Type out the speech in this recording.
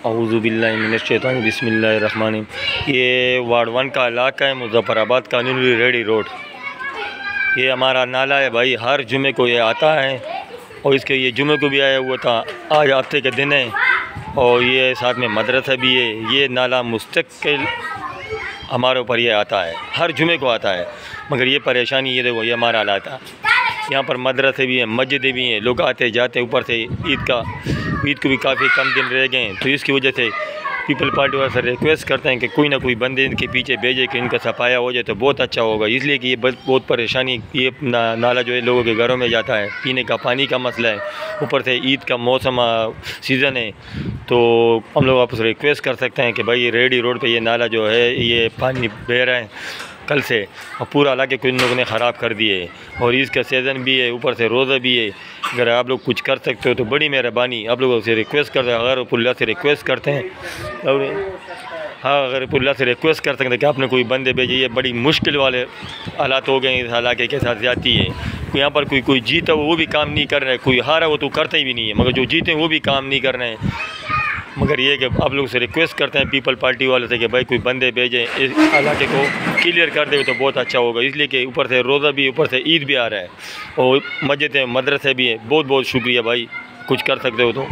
औज़ुबिल्लाहि मिनश्शैतानिर बिस्मिल्लाहिर्रहमानिर। ये वार्ड 1 का इलाका है, मुज़फ़्फ़राबाद कानूनी रेडी रोड। ये हमारा नाला है भाई, हर जुमे को ये आता है और इसके ये जुमे को भी आया हुआ था। आज हफ्ते के दिन है और ये साथ में मदरसा भी है। ये नाला मुस्तकिल हमारे ऊपर ये आता है, हर जुमे को आता है। मगर ये परेशानी, ये देखो, ये हमारा हालात है। यहाँ पर मदरसे भी हैं, मस्जिदें भी हैं, लोग आते जाते। ऊपर से ईद को भी काफ़ी कम दिन रह गए हैं, तो इसकी वजह से पीपल पार्टी वाले से रिक्वेस्ट करते हैं कि कोई ना कोई बंदे इनके पीछे भेजे कि इनका सफाया हो जाए तो बहुत अच्छा होगा। इसलिए कि ये बहुत परेशानी, ये नाला जो है लोगों के घरों में जाता है, पीने का पानी का मसला है। ऊपर से ईद का मौसम सीज़न है, तो हम लोग आपसे रिक्वेस्ट कर सकते हैं कि भाई रेडी रोड पे ये नाला जो है ये पानी बह रहा है कल से, और पूरा इलाके को इन लोगों ने ख़राब कर दिए है। और इसका सीज़न भी है, ऊपर से रोज़ा भी है। अगर आप लोग कुछ कर सकते हो तो बड़ी मेहरबानी, आप लोगों से रिक्वेस्ट करते हैं। अगर पुल्ला से रिक्वेस्ट करते हैं और हाँ, अगर पुल्ला से रिक्वेस्ट कर सकते हैं कि आपने कोई बंदे भेजे। ये बड़ी मुश्किल वाले हालात हो गए इस इलाके के साथ। जाती है यहाँ पर कोई जीता वो भी काम नहीं कर रहा है, कोई हारा वो तो करता ही भी नहीं है, मगर जो जीते वो भी काम नहीं कर रहे हैं। मगर ये कि आप लोग से रिक्वेस्ट करते हैं पीपल पार्टी वाले से कि भाई कोई बंदे भेजें, इस इलाके को क्लियर कर दे तो बहुत अच्छा होगा। इसलिए कि ऊपर से रोज़ा भी, ऊपर से ईद भी आ रहा है और मस्जिद है, मदरसे भी है। बहुत बहुत शुक्रिया भाई, कुछ कर सकते हो तो।